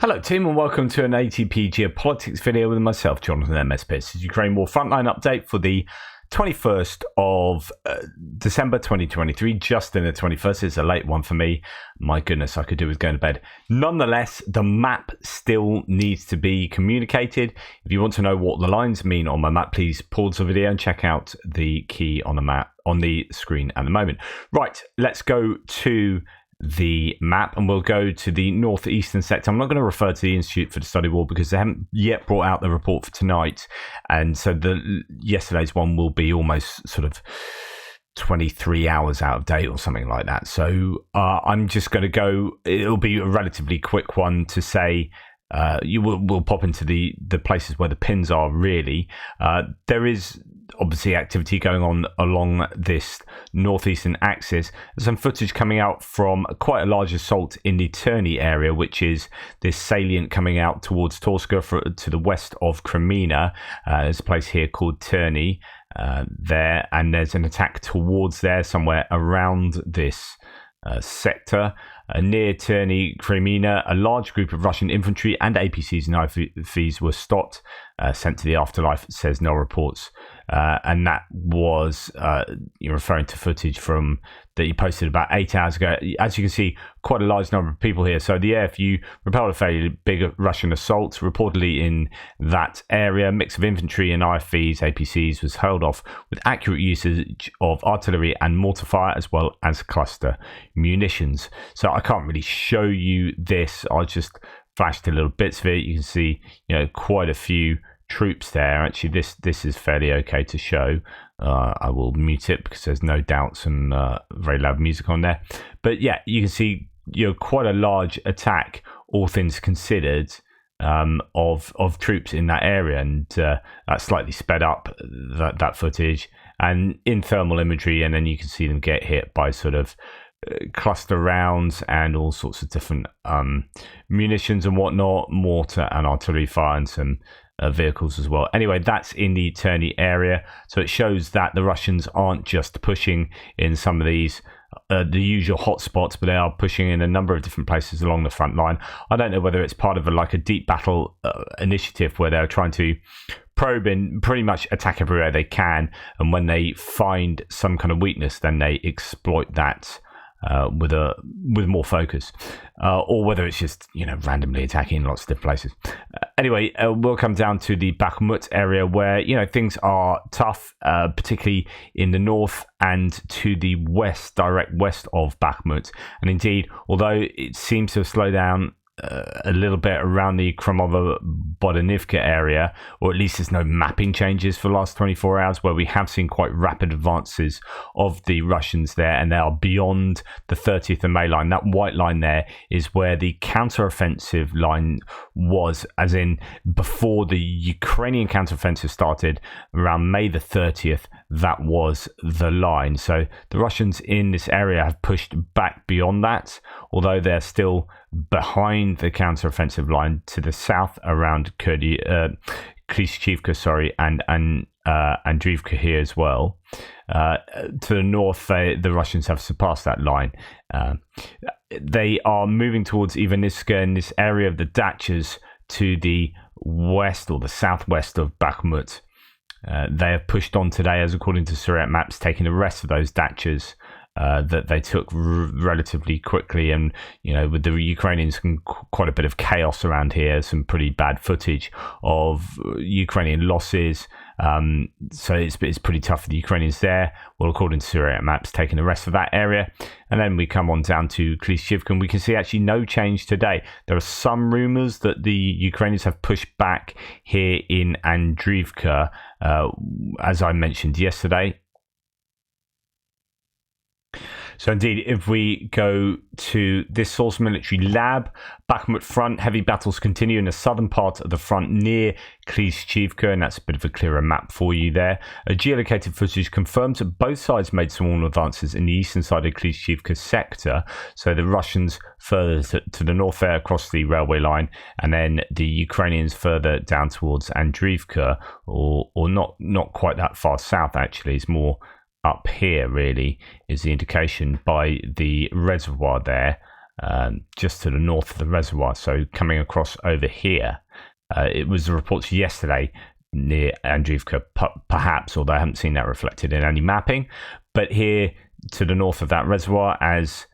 Hello team and welcome to an ATP Geopolitics video with myself, Jonathan MS. This is Ukraine War Frontline update for the 21st of December 2023, just in the 21st. It's a late one for me. My goodness, I could do with going to bed. Nonetheless, the map still needs to be communicated. If you want to know what the lines mean on my map, please pause the video and check out the key on the map on the screen at the moment. Right, let's go to the map and we'll go to the Northeastern sector. I'm not going to refer to the Institute for the Study of War because they haven't yet brought out the report for tonight, and so yesterday's one will be almost sort of 23 hours out of date or something like that. So I'm just going to go, it'll be a relatively quick one to say we'll pop into the places where the pins are really. There is obviously activity going on along this northeastern axis. There's some footage coming out from quite a large assault in the Terny area, which is this salient coming out towards Torska to the west of Crimea. There's a place here called Terny there, and there's an attack towards there somewhere around this sector. Near Terny, Crimea, a large group of Russian infantry and APCs and IFVs were stopped, sent to the afterlife, says no reports. And that was you're referring to footage from that he posted about 8 hours ago. As you can see, quite a large number of people here. So the AFU repelled a fairly big Russian assault, reportedly in that area. A mix of infantry and IFVs, APCs was held off with accurate usage of artillery and mortar fire, as well as cluster munitions. So I can't really show you this. I just flashed a little bits of it. You can see, quite a few troops there. Actually, this is fairly okay to show. I will mute it because there's no doubts and very loud music on there. But yeah, you can see quite a large attack, all things considered, of troops in that area, and that slightly sped up that footage and in thermal imagery, and then you can see them get hit by sort of cluster rounds and all sorts of different munitions and whatnot, mortar and artillery fire, and some vehicles as well. Anyway, that's in the Terny area, so it shows that the Russians aren't just pushing in some of these the usual hotspots, but they are pushing in a number of different places along the front line. I don't know whether it's part of a deep battle initiative where they're trying to probe and pretty much attack everywhere they can, and when they find some kind of weakness, then they exploit that with more focus, or whether it's just randomly attacking lots of different places. Anyway, we'll come down to the Bakhmut area where things are tough, particularly in the north and to the west, direct west of Bakhmut. And indeed, although it seems to have slowed down a little bit around the Novomykhailivka area, or at least there's no mapping changes for the last 24 hours, where we have seen quite rapid advances of the Russians there, and they are beyond the 30th of May line. That white line there is where the counteroffensive line was, as in before the Ukrainian counteroffensive started around May the 30th. That was the line. So the Russians in this area have pushed back beyond that, although they're still behind the counteroffensive line to the south around Klishchivka, and Avdiivka here as well. To the north, the Russians have surpassed that line. They are moving towards Ivaniska in this area of the Dachas to the west or the southwest of Bakhmut. They have pushed on today, as according to Surrey maps, taking the rest of those dachas that they took relatively quickly. And with the Ukrainians, quite a bit of chaos around here, some pretty bad footage of Ukrainian losses. So it's pretty tough for the Ukrainians there. Well, according to Surrey maps, taking the rest of that area. And then we come on down to Klishchivka, and we can see actually no change today. There are some rumors that the Ukrainians have pushed back here in Avdiivka, as I mentioned yesterday. So indeed, if we go to this source military lab, Bakhmut front, heavy battles continue in the southern part of the front near Klishchivka, and that's a bit of a clearer map for you there. A geolocated footage confirms that both sides made small advances in the eastern side of Klishchivka sector. So the Russians further to the north there across the railway line, and then the Ukrainians further down towards Avdiivka, or not quite that far south actually. It's more up here really is the indication by the reservoir there. just to the north of the reservoir. So coming across over here, it was the reports yesterday near Avdiivka, perhaps, although I haven't seen that reflected in any mapping. But here to the north of that reservoir, as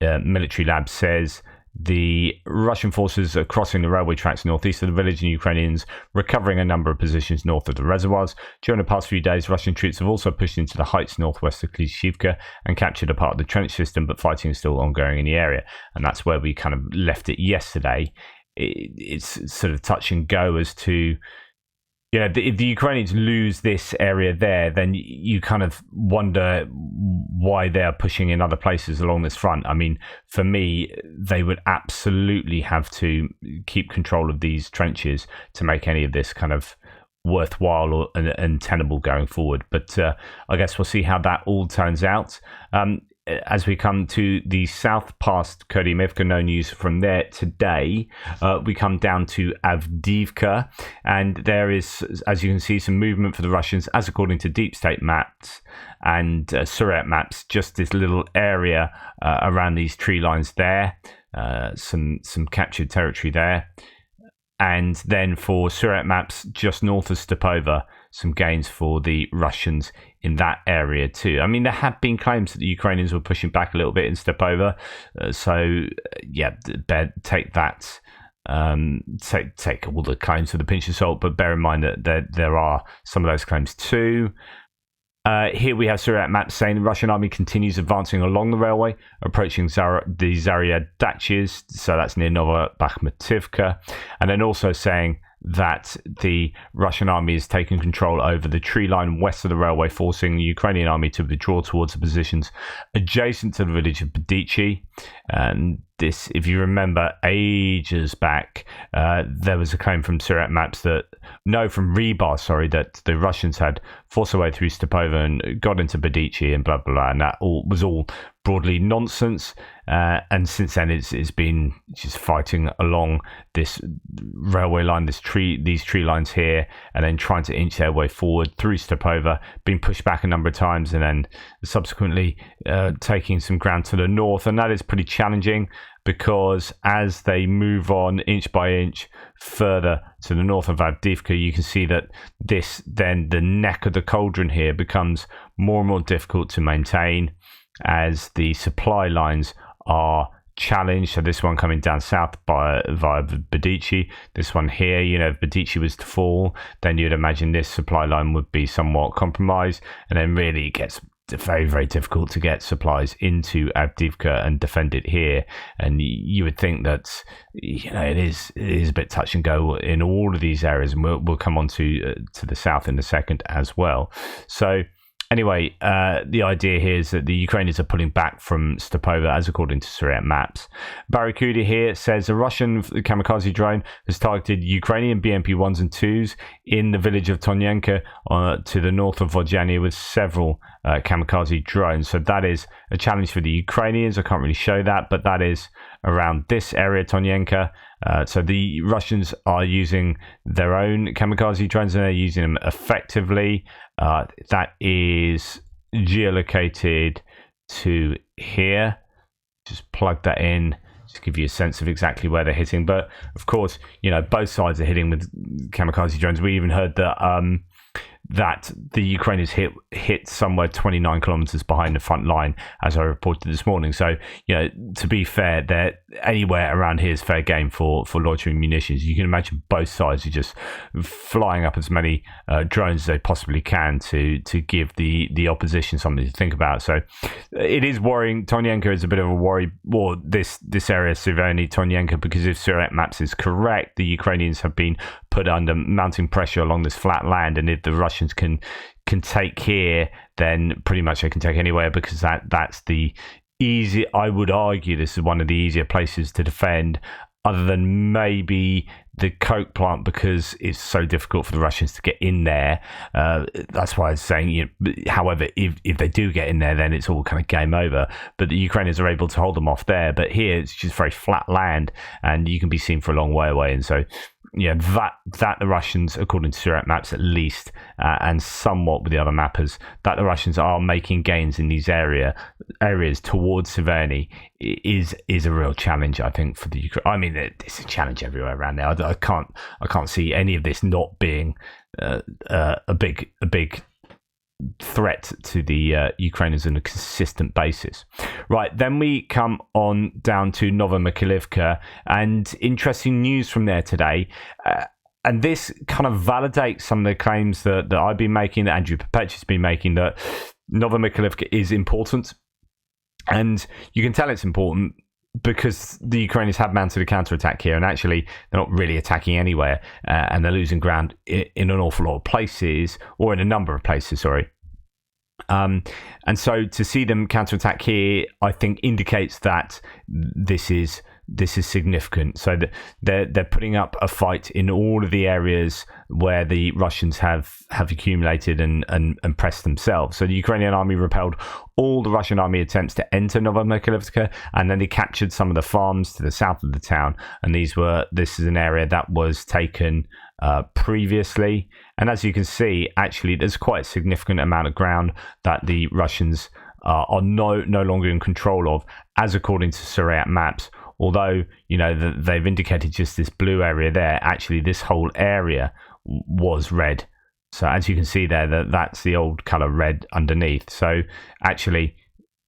Military Lab says, the Russian forces are crossing the railway tracks northeast of the village, and Ukrainians recovering a number of positions north of the reservoirs. During the past few days, Russian troops have also pushed into the heights northwest of Klishivka and captured a part of the trench system, but fighting is still ongoing in the area. And that's where we kind of left it yesterday. It's sort of touch and go as to, if the Ukrainians lose this area there, then you kind of wonder why they're pushing in other places along this front. I mean, for me, they would absolutely have to keep control of these trenches to make any of this kind of worthwhile and tenable going forward. But I guess we'll see how that all turns out. As we come to the south past Krynky, no news from there today. We come down to Avdiivka, and there is, as you can see, some movement for the Russians, as according to deep state maps and Suriyat maps, just this little area around these tree lines there, some captured territory there. And then for Suriyat maps, just north of Stepova, some gains for the Russians in that area too. I mean, there have been claims that the Ukrainians were pushing back a little bit in Stepova. Take that. Take all the claims with a pinch of salt, but bear in mind that there are some of those claims too. Here we have Suriyat maps saying the Russian army continues advancing along the railway, approaching the Zaria Datches, so that's near Novomykhailivka, and then also saying that the Russian army is taking control over the tree line west of the railway, forcing the Ukrainian army to withdraw towards the positions adjacent to the village of Bridgehead. And this, if you remember ages back, there was a claim from Suriyat maps that the Russians had forced their way through Stepova and got into Bridgehead and blah, blah, blah, and that was all broadly nonsense. And since then, it's been just fighting along this railway line, these tree lines here, and then trying to inch their way forward through Stepova, being pushed back a number of times, and then subsequently taking some ground to the north. And that is pretty challenging, because as they move on inch by inch further to the north of Avdiivka, you can see that the neck of the cauldron here becomes more and more difficult to maintain as the supply lines are challenged. So this one coming down south via Bridgehead, this one here, if Bridgehead was to fall, then you'd imagine this supply line would be somewhat compromised, and then really it gets very, very difficult to get supplies into Avdiivka and defend it here. And you would think that it is a bit touch and go in all of these areas, and we'll come on to the south in a second as well. So anyway, the idea here is that the Ukrainians are pulling back from Stepova, as according to Suriyat maps. Barracuda here says a Russian kamikaze drone has targeted Ukrainian BMP-1s and 2s in the village of Tonyenka to the north of Vodjania with several kamikaze drones. So that is a challenge for the Ukrainians. I can't really show that, but that is around this area, Tonyenka. So the Russians are using their own kamikaze drones, and they're using them effectively. That is geolocated to here. Just plug that in, just give you a sense of exactly where they're hitting. But of course, both sides are hitting with kamikaze drones. We even heard that the Ukrainians hit somewhere 29 kilometers behind the front line, as I reported this morning. So, to be fair, they're anywhere around here is fair game for loitering munitions. You can imagine both sides are just flying up as many drones as they possibly can to give the opposition something to think about. So it is worrying. Tonyenka is a bit of a worry, or this area, Severny Tonyenka, because if Suriyat maps is correct, the Ukrainians have been put under mounting pressure along this flat land, and if the Russians can take here, then pretty much they can take anywhere, because that's the easy. I would argue this is one of the easier places to defend, other than maybe the coke plant, because it's so difficult for the Russians to get in there. That's why I was saying, however, if they do get in there, then it's all kind of game over. But the Ukrainians are able to hold them off there. But here, it's just very flat land, and you can be seen for a long way away. And so that the Russians, according to Surat maps at least, and somewhat with the other mappers, that the Russians are making gains in these areas towards Severny is a real challenge, I think, for the Ukraine. I mean, it's a challenge everywhere around there. I can't see any of this not being a big threat to the Ukrainians on a consistent basis. Right, then we come on down to Novomykhailivka, and interesting news from there today. And this kind of validates some of the claims that I've been making, that Andrew Perpetu's been making, that Novomykhailivka is important. And you can tell it's important because the Ukrainians have mounted a counterattack here, and actually they're not really attacking anywhere, and they're losing ground in an awful lot of places, or in a number of places, sorry. And so to see them counterattack here, I think indicates that this is significant. So that they're putting up a fight in all of the areas where the Russians have accumulated and pressed themselves. So the Ukrainian army repelled all the Russian army attempts to enter Novomykhailivka, and then they captured some of the farms to the south of the town. And this is an area that was taken previously. And as you can see, actually, there's quite a significant amount of ground that the Russians are no longer in control of, as according to Surat maps. Although, they've indicated just this blue area there, actually this whole area was red. So as you can see there, that's the old color red underneath. So actually,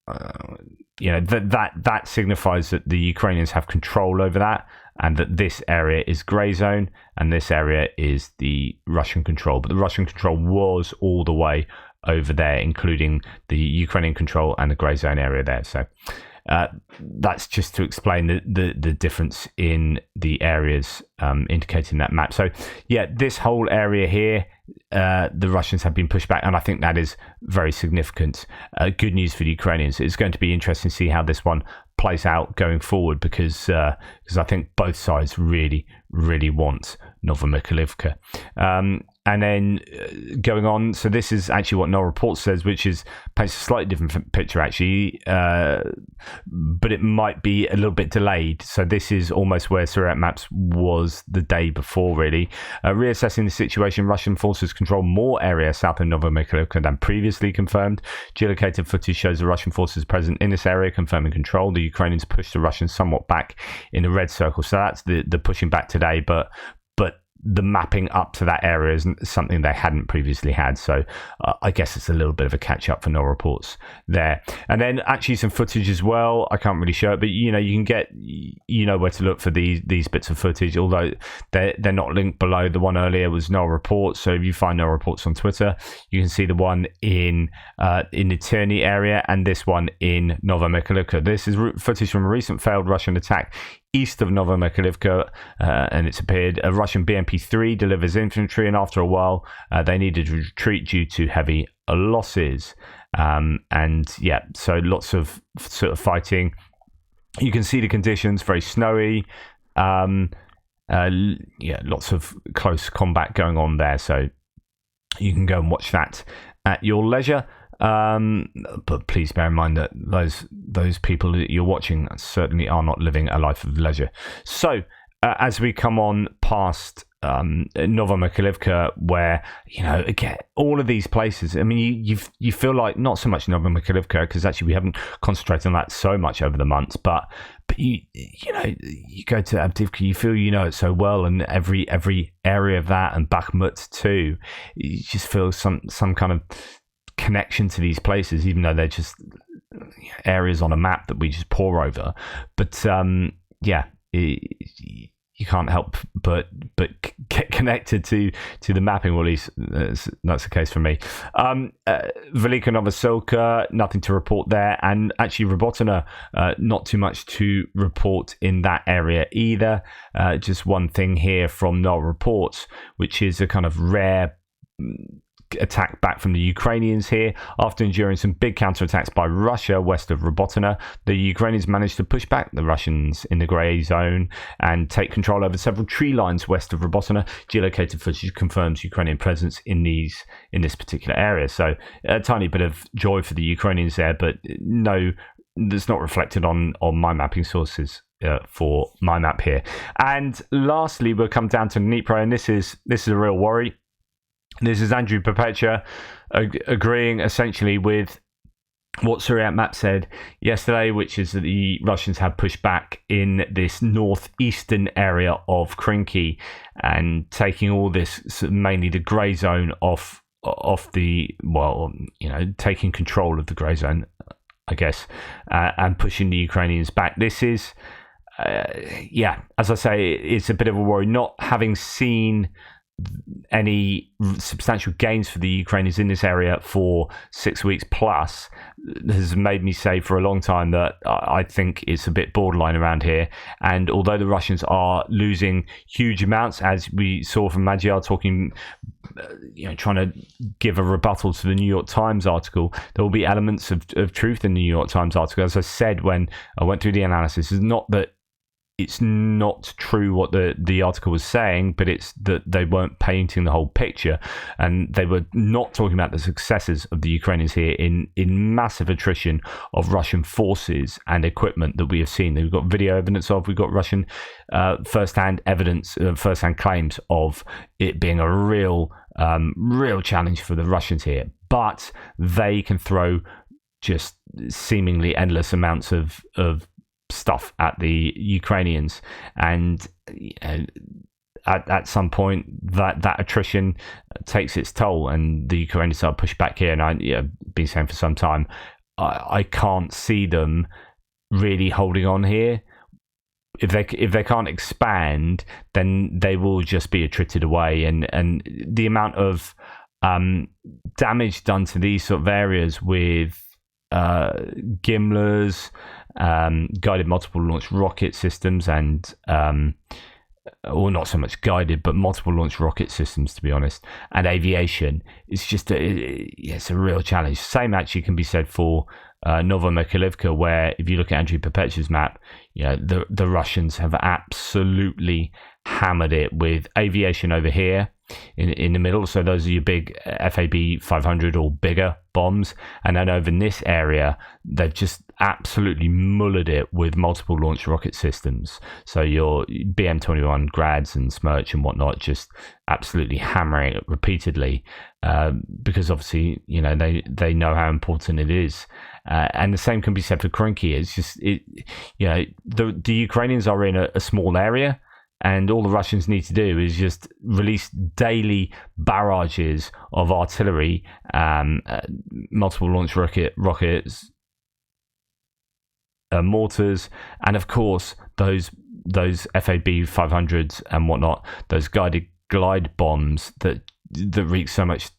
that signifies that the Ukrainians have control over that, and that this area is grey zone, and this area is the Russian control. But the Russian control was all the way over there, including the Ukrainian control and the grey zone area there. So that's just to explain the difference in the areas indicated in that map. So yeah, this whole area here, the Russians have been pushed back, and I think that is very significant. Good news for the Ukrainians. It's going to be interesting to see how this one plays out going forward, because I think both sides really want Novomykhailivka. And then going on, so this is actually what No Report says, which paints a slightly different picture actually, but it might be a little bit delayed. So this is almost where Surat maps was the day before, really. Reassessing the situation, Russian forces control more area south of Novomykhailivka than previously confirmed. Geolocated footage shows the Russian forces present in this area confirming control. The Ukrainians pushed the Russians somewhat back in the red circle. So that's the pushing back today, but the mapping up to that area is something they hadn't previously had. So I guess it's a little bit of a catch up for No Reports there. And then actually some footage as well. I can't really show it, but you can get, where to look for these bits of footage, although they're not linked below. The one earlier was No Reports. So if you find No Reports on Twitter, you can see the one in the Terny area, and this one in Novomykhailivka. This is footage from a recent failed Russian attack east of Novomykhailivka, and it's appeared a Russian BMP-3 delivers infantry, and after a while they needed to retreat due to heavy losses. And yeah, so lots of sort of fighting. You can see the conditions, very snowy. Lots of close combat going on there, so you can go and watch that at your leisure. But please bear in mind that those people that you're watching certainly are not living a life of leisure. So as we come on past Novomykhailivka, where again all of these places, I mean you feel like not so much Novomykhailivka, because actually we haven't concentrated on that so much over the months, but you go to Avdiivka, you feel it so well, and every area of that, and Bakhmut too, you just feel some kind of connection to these places, even though they're just areas on a map that we just pore over. But you can't help but get connected to the mapping. Well, at least that's the case for me. Velika Novosilka, nothing to report there, and actually Robotyne, not too much to report in that area either. Just one thing here from No Reports, which is a kind of rare attack back from the Ukrainians here. After enduring some big counterattacks by Russia west of Robotyne, the Ukrainians managed to push back the Russians in the grey zone and take control over several tree lines west of Robotyne. Geolocated footage confirms Ukrainian presence in this particular area. So a tiny bit of joy for the Ukrainians there, but no that's not reflected on my mapping sources for my map here. And lastly, we'll come down to Dnipro, and this is a real worry. This is Andrew Perpetua agreeing essentially with what Suryat Map said yesterday, which is that the Russians have pushed back in this northeastern area of Krynky and taking all this, mainly the grey zone, off the, taking control of the grey zone, I guess, and pushing the Ukrainians back. This is, as I say, it's a bit of a worry. Not having seen any substantial gains for the Ukrainians in this area for 6 weeks plus has made me say for a long time that I think it's a bit borderline around here. And although the Russians are losing huge amounts, as we saw from Magyar talking, trying to give a rebuttal to the New York Times article, there will be elements of truth in the New York Times article. As I said when I went through the analysis, it's not that it's not true what the article was saying, but it's that they weren't painting the whole picture, and they were not talking about the successes of the Ukrainians here in massive attrition of Russian forces and equipment that we have seen. We've got video evidence of, we've got Russian first-hand evidence, first-hand claims of it being a real challenge for the Russians here. But they can throw just seemingly endless amounts of stuff at the Ukrainians, and at some point that attrition takes its toll, and the Ukrainians are pushed back here. And I've been saying for some time, I can't see them really holding on here. If they can't expand, then they will just be attrited away, and the amount of damage done to these sort of areas with Gimlers, guided multiple launch rocket systems, and or not so much guided, but multiple launch rocket systems, to be honest, and aviation. It's just it's a real challenge. Same actually can be said for Novomykhailivka, where if you look at Andrew Perpetua's map, the Russians have absolutely hammered it with aviation over here in the middle. So those are your big FAB 500 or bigger bombs, and then over in this area they've just absolutely mullered it with multiple launch rocket systems. So your BM-21 Grads and Smerch and whatnot, just absolutely hammering it repeatedly, because obviously they know how important it is. And the same can be said for Krynky. It's just the Ukrainians are in a small area, and all the Russians need to do is just release daily barrages of artillery, multiple launch rockets, mortars, and of course those FAB 500s and whatnot, those guided glide bombs that wreak so much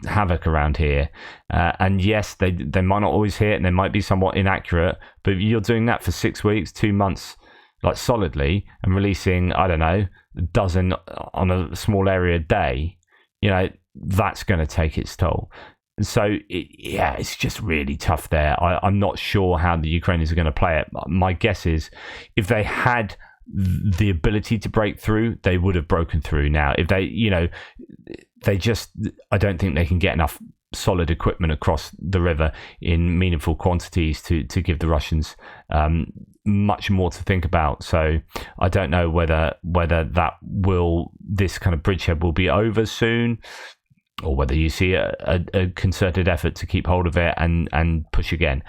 havoc around here. And yes, they might not always hit, and they might be somewhat inaccurate, but if you're doing that for 6 weeks, 2 months, like solidly, and releasing, I don't know, a dozen on a small area a day, that's going to take its toll. And so, it's just really tough there. I'm not sure how the Ukrainians are going to play it. My guess is if they had the ability to break through, they would have broken through now. If I don't think they can get enough solid equipment across the river in meaningful quantities to give the Russians much more to think about. So I don't know whether this kind of bridgehead will be over soon, or whether you see a concerted effort to keep hold of it and push again.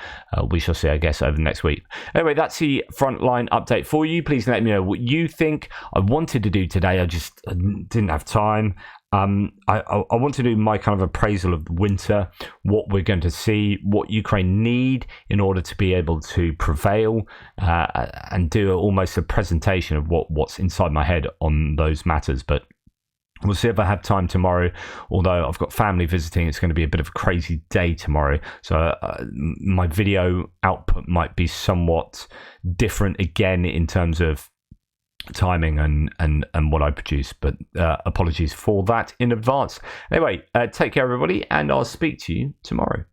We shall see, I guess, over the next week. Anyway, that's the Frontline update for you. Please let me know what you think. I wanted to do today, I just didn't have time. I want to do my kind of appraisal of the winter, what we're going to see, what Ukraine need in order to be able to prevail, and do almost a presentation of what's inside my head on those matters. But we'll see if I have time tomorrow. Although I've got family visiting, it's going to be a bit of a crazy day tomorrow. So my video output might be somewhat different again in terms of timing and what I produce, but apologies for that in advance. Anyway, take care everybody, and I'll speak to you tomorrow.